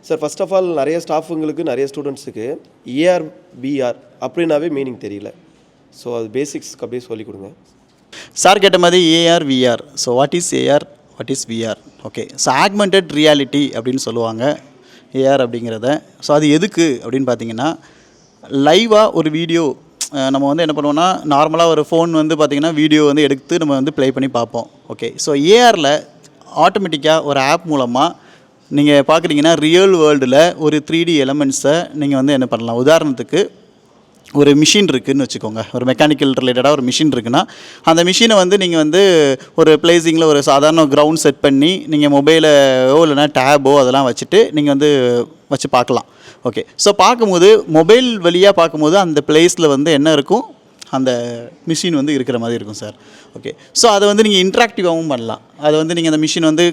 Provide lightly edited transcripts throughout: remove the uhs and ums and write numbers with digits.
Sir first of all நிறைய ஸ்டாஃபுங்களுக்கு நிறைய ஸ்டூடெண்ட்ஸுக்கு ஏஆர் பிஆர் அப்படின்னாவே மீனிங் தெரியல. ஸோ அது பேசிக்ஸ் அப்படியே சொல்லிக் கொடுங்க. சார் கேட்ட மாதிரி AR VR. So what is AR, what is VR? Okay, so augmented reality அப்படின்னு சொல்லுவாங்க ஏஆர் அப்படிங்கிறத. ஸோ அது எதுக்கு அப்படின்னு பார்த்தீங்கன்னா, லைவாக ஒரு வீடியோ நம்ம வந்து என்ன பண்ணுவோம்னா, நார்மலாக ஒரு ஃபோன் வந்து பார்த்திங்கன்னா வீடியோ வந்து எடுத்து நம்ம வந்து ப்ளே பண்ணி பார்ப்போம். ஓகே, ஸோ ஏஆரில் ஆட்டோமேட்டிக்காக ஒரு ஆப் மூலமாக நீங்கள் பார்க்குறீங்கன்னா ரியல் வேர்ல்டில் ஒரு 3D எலமெண்ட்ஸை நீங்கள் வந்து என்ன பண்ணலாம். உதாரணத்துக்கு ஒரு மிஷின் இருக்குதுன்னு வச்சுக்கோங்க, ஒரு மெக்கானிக்கல் ரிலேட்டடாக ஒரு மிஷின் இருக்குன்னா, அந்த மிஷினை வந்து நீங்கள் வந்து ஒரு பிளேஸிங்கில் ஒரு சாதாரண கிரவுண்ட் செட் பண்ணி நீங்கள் மொபைலோ இல்லைனா டேபோ அதெல்லாம் வச்சுட்டு நீங்கள் வந்து வச்சு பார்க்கலாம். ஓகே, ஸோ பார்க்கும்போது மொபைல் வழியாக பார்க்கும்போது அந்த பிளேஸில் வந்து என்ன இருக்கும், அந்த மிஷின் வந்து இருக்கிற மாதிரி இருக்கும் சார். ஓகே, ஸோ அதை வந்து நீங்கள் இன்ட்ராக்டிவாகவும் பண்ணலாம். அதை வந்து நீங்கள் அந்த மிஷின் வந்து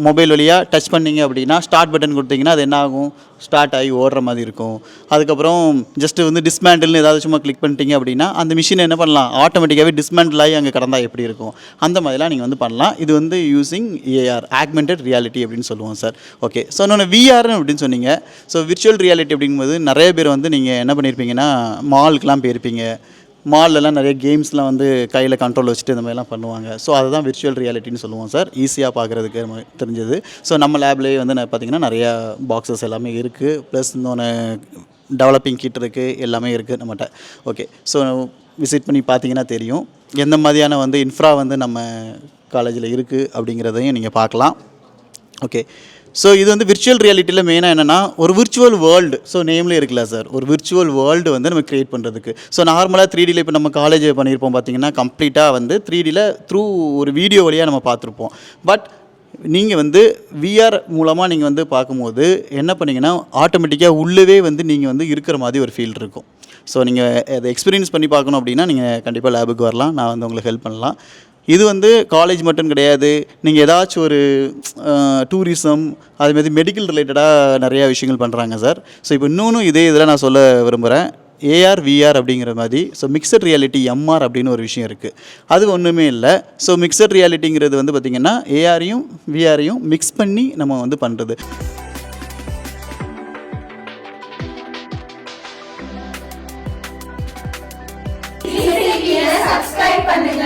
மொபைல் வழியாக டச் பண்ணிங்க அப்படின்னா, ஸ்டார்ட் பட்டன் கொடுத்தீங்கன்னா அது என்ன ஆகும், ஸ்டார்ட் ஆகி ஓடுற மாதிரி இருக்கும். அதுக்கப்புறம் ஜஸ்ட்டு வந்து டிஸ்மேண்டில்னு ஏதாவது சும்மா கிளிக் பண்ணிட்டீங்க அப்படின்னா அந்த மிஷினை என்ன பண்ணலாம், ஆட்டோமேட்டிக்காகவே டிஸ்மேண்டில் ஆகி அங்கே கடந்தால் எப்படி இருக்கும், அந்த மாதிரிலாம் நீங்கள் வந்து பண்ணலாம். இது வந்து யூஸிங் ஏஆர், ஆக்மெண்டட் ரியாலிட்டி அப்படின்னு சொல்லுவோம் சார். ஓகே, ஸோ இன்னொன்று விஆர்னு அப்படின்னு சொன்னீங்க. ஸோ விர்ச்சுவல் ரியாலிட்டி அப்படிங்கும்போது நிறைய பேர் வந்து நீங்கள் என்ன பண்ணியிருப்பீங்கன்னா, மாலுக்கெலாம் போயிருப்பீங்க. மால்லலாம் நிறைய கேம்ஸ்லாம் வந்து கையில் கண்ட்ரோல் வச்சுட்டு இந்த மாதிரிலாம் பண்ணுவாங்க. ஸோ அதுதான் விர்ச்சுவல் ரியாலிட்டின்னு சொல்லுவோம் சார், ஈஸியாக பார்க்குறதுக்கு நம்ம தெரிஞ்சது. ஸோ நம்ம லேப்லேயே வந்து பார்த்திங்கன்னா நிறையா பாக்ஸஸ் எல்லாமே இருக்குது. ப்ளஸ் இன்னொன்று டெவலப்பிங் கிட் இருக்குது, எல்லாமே இருக்குது நம்மகிட்ட. ஓகே, ஸோ விசிட் பண்ணி பார்த்தீங்கன்னா தெரியும் எந்த மாதிரியான வந்து இன்ஃப்ரா வந்து நம்ம காலேஜில் இருக்குது அப்படிங்கிறதையும் நீங்கள் பார்க்கலாம். ஓகே, ஸோ இது வந்து விர்ச்சுவல் ரியாலிட்டியில் மெயினாக என்னென்னா, ஒரு விர்ச்சுவல் வேர்ல்டு. ஸோ நேம்லேயே இருக்குல்ல சார், ஒரு விர்ச்சுவல் வேர்ல்டு வந்து நம்ம க்ரியேட் பண்ணுறதுக்கு. ஸோ நார்மலாக 3Dயில் இப்போ நம்ம காலேஜ் பண்ணியிருப்போம் பார்த்திங்கன்னா, கம்ப்ளீட்டாக வந்து 3Dயில் த்ரூ ஒரு வீடியோ வழியாக நம்ம பார்த்துருப்போம். பட் நீங்கள் வந்து விஆர் மூலமாக நீங்கள் வந்து பார்க்கும்போது என்ன பண்ணிங்கன்னா, ஆட்டோமேட்டிக்காக உள்ளவே வந்து நீங்கள் வந்து இருக்கிற மாதிரி ஒரு ஃபீல் இருக்கும். ஸோ நீங்கள் அதை எக்ஸ்பீரியன்ஸ் பண்ணி பார்க்கணும் அப்படின்னா நீங்கள் கண்டிப்பாக லேபுக்கு வரலாம், நான் வந்து உங்களுக்கு ஹெல்ப் பண்ணலாம். இது வந்து காலேஜ் மட்டும் கிடையாது, நீங்கள் ஏதாச்சும் ஒரு டூரிசம் அதுமாதிரி மெடிக்கல் ரிலேட்டடாக நிறையா விஷயங்கள் பண்ணுறாங்க சார். ஸோ இப்போ இன்னொன்று இதே இதில் நான் சொல்ல விரும்புகிறேன், ஏஆர் விஆர் அப்படிங்கிற மாதிரி. ஸோ மிக்சட் ரியாலிட்டி எம்ஆர் அப்படின்னு ஒரு விஷயம் இருக்குது, அது ஒன்றுமே இல்லை. ஸோ மிக்சட் ரியாலிட்டிங்கிறது வந்து பார்த்திங்கன்னா ஏஆரையும் விஆரையும் மிக்ஸ் பண்ணி நம்ம வந்து பண்ணுறது. சப்ஸ்கிரைப் பண்ணுங்க.